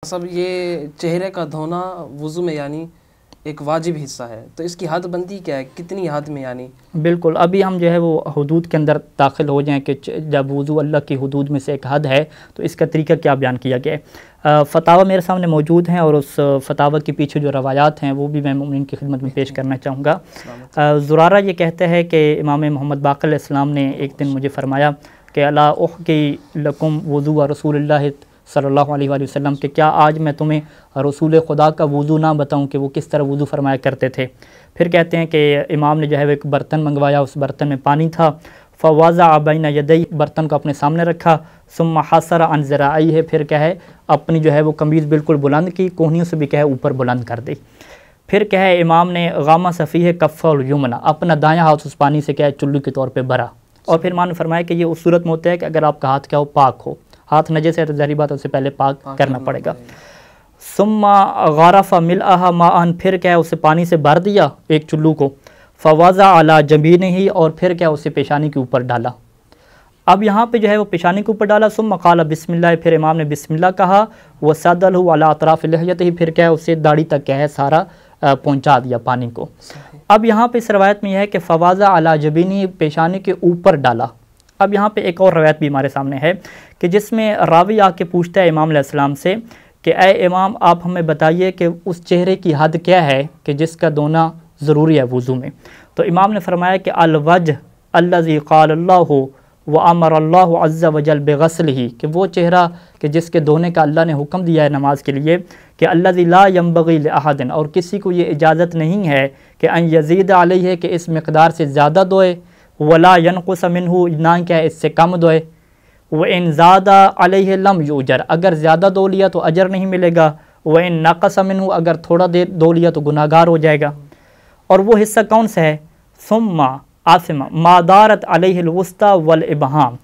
سب یہ چہرے کا دھونا وضو میں یعنی ایک واجب حصہ ہے، تو اس کی حد بندی کیا ہے، کتنی حد میں یعنی؟ بالکل، ابھی ہم جو ہے وہ حدود کے اندر داخل ہو جائیں کہ جب وضو اللہ کی حدود میں سے ایک حد ہے تو اس کا طریقہ کیا بیان کیا گیا ہے۔ فتاوی میرے سامنے موجود ہیں اور اس فتاوی کے پیچھے جو روایات ہیں وہ بھی میں مومنین کی خدمت میں پیش کرنا چاہوں گا۔ زرارہ یہ کہتے ہیں کہ امام محمد باقر علیہ السلام نے ایک دن مجھے فرمایا کہ الا احکی لکم وضوء رسول اللہ صلی اللہ علیہ وآلہ وسلم، کہ کیا آج میں تمہیں رسول خدا کا وضو نہ بتاؤں کہ وہ کس طرح وضو فرمایا کرتے تھے۔ پھر کہتے ہیں کہ امام نے جو ہے وہ ایک برتن منگوایا، اس برتن میں پانی تھا، فوضع بین یدی، برتن کو اپنے سامنے رکھا، ثم حسر عن ذراعیہ، پھر کیا ہے اپنی جو ہے وہ قمیض بالکل بلند کی، کوہنیوں سے بھی کیا ہے اوپر بلند کر دی۔ پھر کیا ہے امام نے غمس فیہ کف الیمنی، اپنا دایاں ہاتھ اس پانی سے کیا ہے چلو کے طور پہ بھرا، اور پھر امام نے فرمایا کہ یہ اس صورت میں ہوتا ہے کہ اگر آپ کا ہاتھ کیا ہو پاک ہو، ہاتھ نجس ہے تو ظاہری بات ہے اسے پہلے پاک کرنا پڑے گا۔ ثم غرف ملأها ماء، پھر کیا ہے اسے پانی سے بھر دیا ایک چلو کو، فوضع علی جبینہ، اور پھر کیا اسے پیشانی کے اوپر ڈالا۔ اب یہاں پہ جو ہے وہ پیشانی کے اوپر ڈالا، ثم قال بسم اللہ، پھر امام نے بسم اللہ کہا، وسدلہ علی اطراف لحیتہ، پھر کیا ہے اسے داڑھی تک کیا ہے سارا پہنچا دیا پانی کو۔ اب یہاں پہ اس روایت میں یہ ہے کہ فوضع علی جبینہ، پیشانی کے اوپر ڈالا۔ اب یہاں پہ ایک اور روایت بھی ہمارے سامنے ہے کہ جس میں راوی آ کے پوچھتا ہے امام علیہ السلام سے کہ اے امام آپ ہمیں بتائیے کہ اس چہرے کی حد کیا ہے کہ جس کا دھونا ضروری ہے وضو میں۔ تو امام نے فرمایا کہ الوجہ الذی قال اللہ وامر اللہ عز وجل بغسلہ، کہ وہ چہرہ کہ جس کے دھونے کا اللہ نے حکم دیا ہے نماز کے لیے، کہ الذی لا ینبغی لاحد، اور کسی کو یہ اجازت نہیں ہے کہ ان یزید علیہ، کہ اس مقدار سے زیادہ دھوئے، ولا ینقص منہ، نہ کیا اس سے کم دھوئے، وَإِن زَادَ عَلَيْهِ لَمْ يُؤْجَرْ، اگر زیادہ دھو لیا تو اجر نہیں ملے گا، وَإِن نَقَصَ مِنْهُ، اگر تھوڑا دیر دھو لیا تو گناہگار ہو جائے گا۔ اور وہ حصہ کون سا ہے؟ ثم آثم ما دارت علیہ الوسطی والابہام،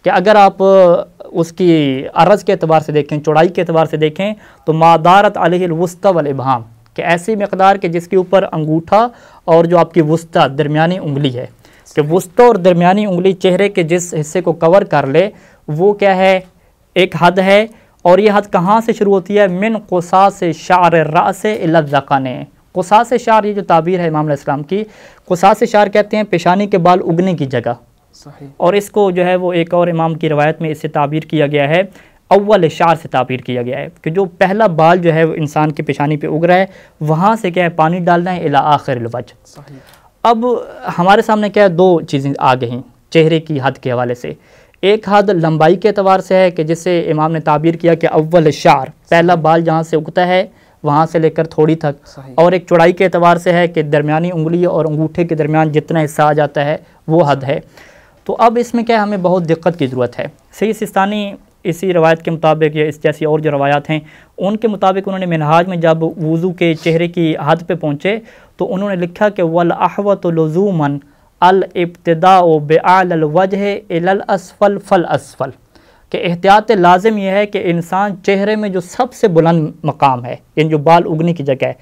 کہ اگر آپ اس کی عرض کے اعتبار سے دیکھیں، چوڑائی کے اعتبار سے دیکھیں تو ما دارت علیہ الوسطی والابہام، کہ ایسی مقدار کہ جس کے اوپر انگوٹھا اور جو آپ کی وسطی درمیانی انگلی ہے، کہ وسطی اور درمیانی انگلی چہرے کے جس حصے کو کور کر لے وہ کیا ہے ایک حد ہے، اور یہ حد کہاں سے شروع ہوتی ہے؟ من قصاص شعر الرأس الی الذقن، قصاص شعر یہ جو تعبیر ہے امام علیہ السلام کی، قصاص شعر کہتے ہیں پیشانی کے بال اگنے کی جگہ، صحیح۔ اور اس کو جو ہے وہ ایک اور امام کی روایت میں اس سے تعبیر کیا گیا ہے، اول شعر سے تعبیر کیا گیا ہے کہ جو پہلا بال جو ہے وہ انسان کی پیشانی پہ اگ رہا ہے وہاں سے کیا ہے پانی ڈالنا ہے الی آخر الوجہ۔ صحیح۔ اب ہمارے سامنے کیا ہے دو چیزیں آ گئیں چہرے کی حد کے حوالے سے، ایک حد لمبائی کے اعتبار سے ہے کہ جس سے امام نے تعبیر کیا کہ اول شعر، پہلا بال جہاں سے اگتا ہے وہاں سے لے کر تھوڑی تک، اور ایک چوڑائی کے اعتبار سے ہے کہ درمیانی انگلی اور انگوٹھے کے درمیان جتنا حصہ آ جاتا ہے وہ حد ہے۔ تو اب اس میں کیا ہے ہمیں بہت دقت کی ضرورت ہے۔ سید سستانی اسی روایت کے مطابق یا اس جیسی اور جو روایات ہیں ان کے مطابق انہوں نے منہاج میں جب وضو کے چہرے کی حد پہ پہنچے تو انہوں نے لکھا کہ وَالْأَحْوَةُ لُزُومًا الْإِبْتِدَاءُ بِأَعْلَى الْوَجْهِ إِلَى الْأَسْفَلِ فَالْأَسْفَلِ، کہ احتیاط لازم یہ ہے کہ انسان چہرے میں جو سب سے بلند مقام ہے یعنی جو بال اگنے کی جگہ ہے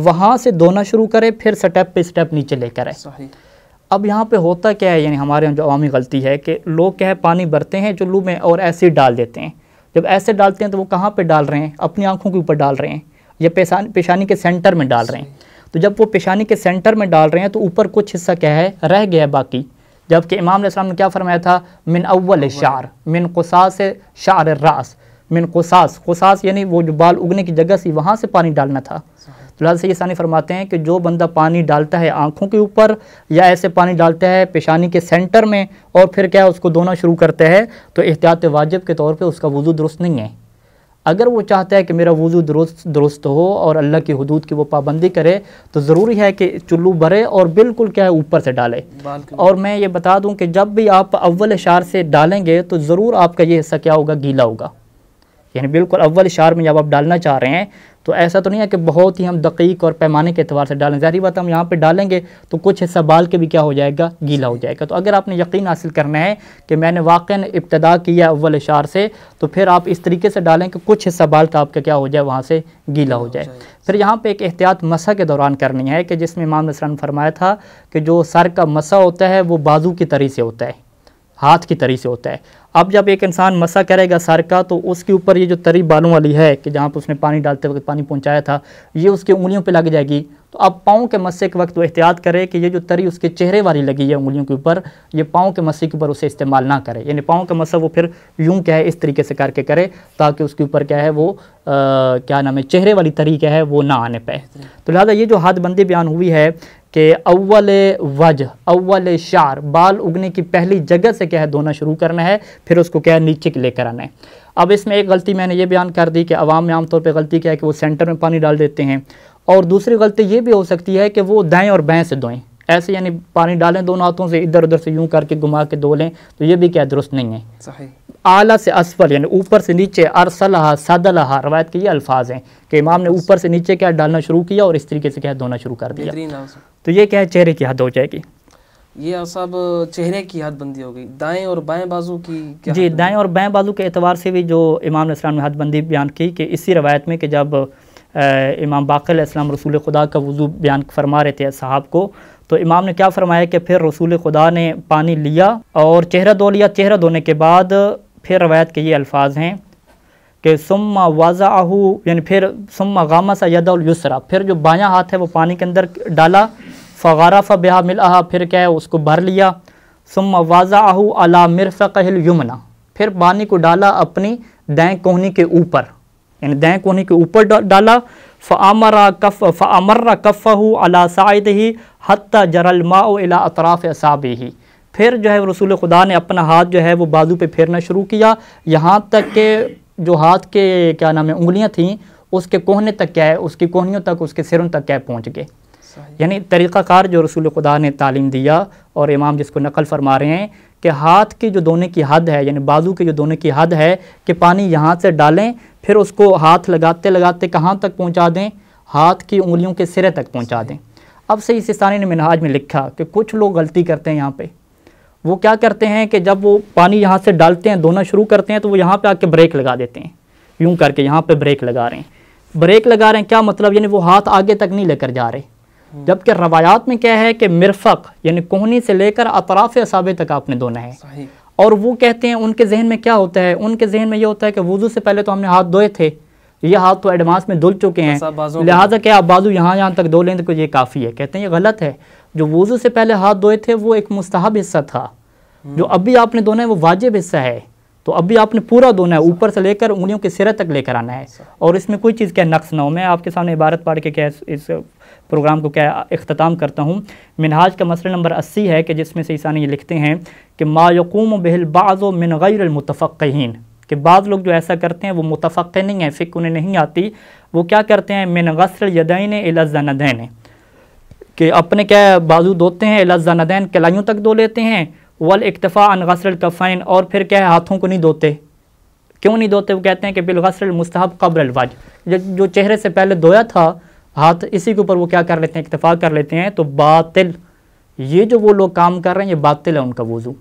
وہاں سے دھونا شروع کرے، پھر سٹیپ پہ سٹیپ نیچے لے کر آئے۔ صحیح۔ اب یہاں پہ ہوتا کیا ہے، یعنی ہمارے یہاں جو عوامی غلطی ہے کہ لوگ کیا ہے پانی بھرتے ہیں چلو میں اور ایسے ہی ڈال دیتے ہیں، جب ایسے ڈالتے ہیں تو وہ کہاں پہ ڈال رہے ہیں؟ اپنی آنکھوں کے اوپر ڈال رہے ہیں یا پیشانی کے سینٹر میں ڈال رہے ہیں، تو جب وہ پیشانی کے سینٹر میں ڈال رہے ہیں تو اوپر کچھ حصہ کیا ہے رہ گیا ہے باقی، جبکہ امام علیہ السلام نے کیا فرمایا تھا؟ من اول شعر من قصاص شعر الراس، من قصاص یعنی وہ جو بال اگنے کی جگہ سی وہاں سے پانی ڈالنا تھا۔ تو لہٰذا سید ثانی فرماتے ہیں کہ جو بندہ پانی ڈالتا ہے آنکھوں کے اوپر یا ایسے پانی ڈالتا ہے پیشانی کے سینٹر میں اور پھر کیا اس کو دھونا شروع کرتا ہے تو احتیاط واجب کے طور پہ اس کا وضو درست نہیں ہے۔ اگر وہ چاہتا ہے کہ میرا وضو درست ہو اور اللہ کی حدود کی وہ پابندی کرے تو ضروری ہے کہ چلو بھرے اور بالکل کیا ہے اوپر سے ڈالے۔ اور میں یہ بتا دوں کہ جب بھی آپ اول شعر سے ڈالیں گے تو ضرور آپ کا یہ حصہ کیا ہوگا گیلا ہوگا، یعنی بالکل اول شعر میں جب آپ ڈالنا چاہ رہے ہیں تو ایسا تو نہیں ہے کہ بہت ہی ہم دقیق اور پیمانے کے اعتبار سے ڈالیں، ظاہری بات ہم یہاں پہ ڈالیں گے تو کچھ حصہ بال کے بھی کیا ہو جائے گا گیلا ہو جائے گا۔ تو اگر آپ نے یقین حاصل کرنا ہے کہ میں نے واقعاً ابتدا کیا اول شعر سے تو پھر آپ اس طریقے سے ڈالیں کہ کچھ حصہ بال کا آپ کا کیا ہو جائے وہاں سے گیلا ہو جائے۔ پھر یہاں پہ ایک احتیاط مسح کے دوران کرنی ہے کہ جس میں امام علیہ السلام نے فرمایا تھا کہ جو سر کا مسح ہوتا ہے وہ بازو کی تری سے ہوتا ہے، ہاتھ کی تری سے ہوتا ہے۔ اب جب ایک انسان مسح کرے گا سر کا تو اس کے اوپر یہ جو تری بالوں والی ہے کہ جہاں پہ اس نے پانی ڈالتے وقت پانی پہنچایا تھا یہ اس کے انگلیوں پہ لگ جائے گی. تو اب پاؤں کے مسح کے وقت وہ احتیاط کرے کہ یہ جو تری اس کے چہرے والی لگی ہے انگلیوں کے اوپر یہ پاؤں کے مسح کے اوپر اسے استعمال نہ کرے. یعنی پاؤں کا مسح وہ پھر یوں کیا ہے اس طریقے سے کر کے کرے تاکہ اس کے اوپر کیا ہے وہ کیا نام ہے چہرے والی تری کیا ہے وہ نہ آنے پائے. تو لہٰذا یہ جو حد بندی بیان ہوئی ہے کہ اول وجہ اول شعر بال اگنے کی پہلی جگہ سے کیا ہے دھونا شروع کرنا ہے پھر اس کو کیا ہے نیچے لے کر آنا ہے. اب اس میں ایک غلطی میں نے یہ بیان کر دی کہ عوام میں عام طور پہ غلطی کیا ہے کہ وہ سینٹر میں پانی ڈال دیتے ہیں, اور دوسری غلطی یہ بھی ہو سکتی ہے کہ وہ دائیں اور بائیں سے دھوئیں, ایسے یعنی پانی ڈالیں دونوں ہاتھوں سے ادھر ادھر سے یوں کر کے گھما کے دھو لیں, تو یہ بھی کیا درست نہیں ہے. صحیح. اعلیٰ سے اسفل یعنی اوپر سے نیچے ارسلہا سدلہا روایت کے یہ الفاظ ہیں کہ امام نے اوپر سے نیچے کیا ڈالنا شروع کیا اور اس طریقے سے کیا دھونا شروع کر دیا. تو یہ کیا ہے چہرے کی حد ہو جائے گی. یہ صاحب چہرے کی حد بندی ہو گئی. دائیں اور بائیں بازو کی کیا جی دائیں اور بائیں بازو کے اعتبار سے بھی جو امام علیہ السلام نے حد بندی بیان کی کہ اسی روایت میں کہ جب امام باقر علیہ السلام رسول خدا کا وضو بیان فرما رہے تھے صحاب کو, تو امام نے کیا فرمایا کہ پھر رسول خدا نے پانی لیا اور چہرہ دھو لیا. چہرہ دھونے کے بعد پھر روایت کے یہ الفاظ ہیں کہ ثم وضعہ یعنی پھر ثم غمس یدہ الیسریٰ پھر جو بایاں ہاتھ ہے وہ پانی کے اندر ڈالا, فغرف بہا ملأہا پھر کیا ہے اس کو بھر لیا, ثم وضعہ علی مرفقہ الیمنی پھر پانی کو ڈالا اپنی دائیں کوہنی کے اوپر یعنی دائیں کوہنی کے اوپر ڈالا, فَأَمَرَّ كَفَّهُ عَلَى سَاعِدِهِ حَتَّى جَرَى الْمَاءُ إِلَىٰ أَطْرَافِ أَصَابِعِهِ پھر جو ہے رسول خدا نے اپنا ہاتھ جو ہے وہ بازو پہ پھیرنا شروع کیا یہاں تک کہ جو ہاتھ کے کیا نام ہے انگلیاں تھیں اس کے کوہنے تک کیا ہے اس کی کوہنیوں تک اس کے سروں تک کیا پہنچ گئے. یعنی طریقہ کار جو رسول خدا نے تعلیم دیا اور امام جس کو نقل فرما رہے ہیں کہ ہاتھ کی جو دھونے کی حد ہے یعنی بازو کے جو دھونے کی حد ہے کہ پانی یہاں سے ڈالیں پھر اس کو ہاتھ لگاتے لگاتے کہاں تک پہنچا دیں ہاتھ کی انگلیوں کے سرے تک پہنچا دیں. اب صحیح سستانی نے منہاج میں لکھا کہ کچھ لوگ غلطی کرتے ہیں یہاں پہ. وہ کیا کرتے ہیں کہ جب وہ پانی یہاں سے ڈالتے ہیں دھونا شروع کرتے ہیں تو وہ یہاں پہ آ کے بریک لگا دیتے ہیں یوں کر کے یہاں پہ بریک لگا رہے ہیں. بریک لگا رہے ہیں کیا مطلب یعنی وہ ہاتھ آگے تک نہیں لے کر جا رہے, جبکہ روایات میں کیا ہے کہ مرفق یعنی کوہنی سے لے کر اطراف اصابع تک آپ نے دھونا ہے. اور وہ کہتے ہیں ان کے ذہن میں کیا ہوتا ہے, ان کے ذہن میں یہ ہوتا ہے کہ وضو سے پہلے تو ہم نے ہاتھ دھوئے تھے, یہ ہاتھ تو ایڈوانس میں دھل چکے ہیں لہٰذا کہ آپ بازو یہاں تک دھو لیں تو یہ کافی ہے. کہتے ہیں یہ غلط ہے. جو وضو سے پہلے ہاتھ دھوئے تھے وہ ایک مستحب حصہ تھا, جو اب بھی آپ نے دھونا ہے وہ واجب حصہ ہے. تو اب بھی آپ نے پورا دھونا ہے اوپر سے لے کر انگلیوں کے سرے تک لے کر آنا ہے اور اس میں کوئی چیز کیا نقص نہ ہو. میں آپ کے سامنے عبارت پڑھ کے کیا اس پروگرام کو کیا اختتام کرتا ہوں. منہاج کا مسئلہ نمبر 80 ہے کہ جس میں سے عیسانی یہ لکھتے ہیں کہ ما یقوم بہ البعض من غیر المتفقہین کہ بعض لوگ جو ایسا کرتے ہیں وہ متفقہ نہیں ہیں, فقہ انہیں نہیں آتی. وہ کیا کرتے ہیں من غسل الیدین الی الزندین کہ اپنے کیا بازو دھوتے ہیں الی الزندین کلائیوں تک دھو لیتے ہیں, والاکتفاء عن غسل الکفین اور پھر کیا ہے ہاتھوں کو نہیں دھوتے. کیوں نہیں دھوتے؟ وہ کہتے ہیں کہ بالغسل المستحب قبل الوجه جو چہرے سے پہلے دھویا تھا ہاتھ اسی کے اوپر وہ کیا کر لیتے ہیں اکتفا کر لیتے ہیں. تو باطل یہ جو وہ لوگ کام کر رہے ہیں یہ باطل ہے ان کا وضو.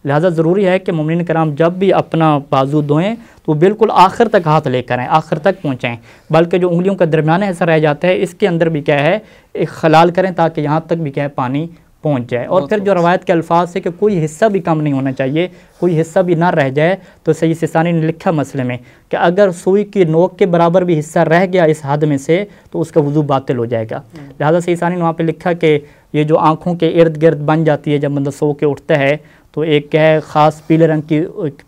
لہٰذا ضروری ہے کہ مومنین کرام جب بھی اپنا بازو دھوئیں تو وہ بالکل آخر تک ہاتھ لے کر آئیں, آخر تک پہنچائیں, بلکہ جو انگلیوں کا درمیانہ حصہ رہ جاتا ہے اس کے اندر بھی کیا ہے ایک خلال کریں تاکہ یہاں تک بھی کیا ہے پانی پہنچ جائے. اور پھر جو روایت کے الفاظ سے کہ کوئی حصہ بھی کم نہیں ہونا چاہیے, کوئی حصہ بھی نہ رہ جائے, تو سید سستانی نے لکھا مسئلے میں کہ اگر سوئی کی نوک کے برابر بھی حصہ رہ گیا اس حد میں سے تو اس کا وضو باطل ہو جائے گا. لہٰذا سید سستانی نے وہاں پہ لکھا کہ یہ جو آنکھوں کے ارد گرد بن جاتی ہے جب بندہ سو کے اٹھتا ہے تو ایک کیا ہے خاص پیلے رنگ کی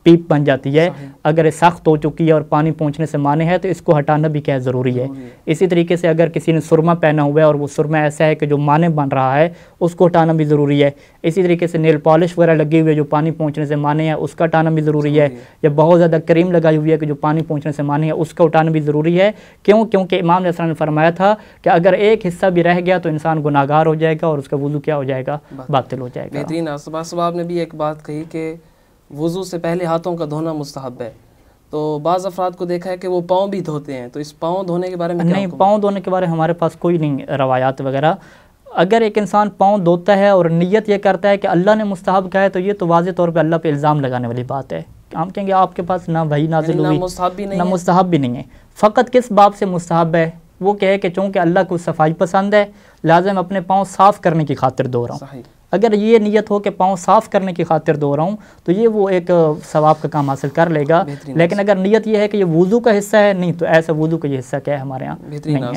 پیپ بن جاتی ہے, اگر یہ سخت ہو چکی ہے اور پانی پہنچنے سے مانے ہے تو اس کو ہٹانا بھی کیا ضروری ہے. اسی طریقے سے اگر کسی نے سرما پہنا ہوا ہے اور وہ سرما ایسا ہے کہ جو مانے بن رہا ہے اس کو ہٹانا بھی ضروری ہے. اسی طریقے سے نیل پالش وغیرہ لگی ہوئی ہے جو پانی پہنچنے سے مانے ہے اس کا ہٹانا بھی ضروری ہے, یا بہت زیادہ کریم لگائی ہوئی ہے کہ جو پانی پہنچنے سے مانے ہے اس کا ہٹانا بھی ضروری ہے. کیونکہ امام علیہ السلام نے فرمایا تھا کہ اگر ایک حصہ بھی رہ گیا تو انسان گناہگار ہو جائے گا اور اس کا وضو کیا ہو جائے گا, باطل ہو جائے گا. بہترین. صاحب نے بھی ایک بات کہی کہ وضو سے پہلے ہاتھوں کا دھونا مستحب ہے, تو بعض افراد کو دیکھا ہے کہ وہ پاؤں بھی دھوتے ہیں, تو اس پاؤں دھونے کے بارے میں نہیں, پاؤں دھونے کے بارے میں ہمارے پاس کوئی نہیں روایات وغیرہ. اگر ایک انسان پاؤں دھوتا ہے اور نیت یہ کرتا ہے کہ اللہ نے مستحب کہا ہے تو یہ تو واضح طور پہ اللہ پہ الزام لگانے والی بات ہے. ہم کہیں گے آپ کے پاس نہ وحی نازل ہوئی نہ مستحب بھی نہیں ہے. فقط کس باب سے مستحب ہے؟ وہ کہے کہ چونکہ اللہ کو صفائی پسند ہے لازم اپنے پاؤں صاف کرنے کی خاطر دھو رہا ہوں. اگر یہ نیت ہو کہ پاؤں صاف کرنے کی خاطر دھو رہا ہوں تو یہ وہ ایک ثواب کا کام حاصل کر لے گا، لیکن اگر نیت یہ ہے کہ یہ وضو کا حصہ ہے، نہیں تو ایسا وضو کا یہ حصہ کیا ہے ہمارے ہاں نہیں ہے۔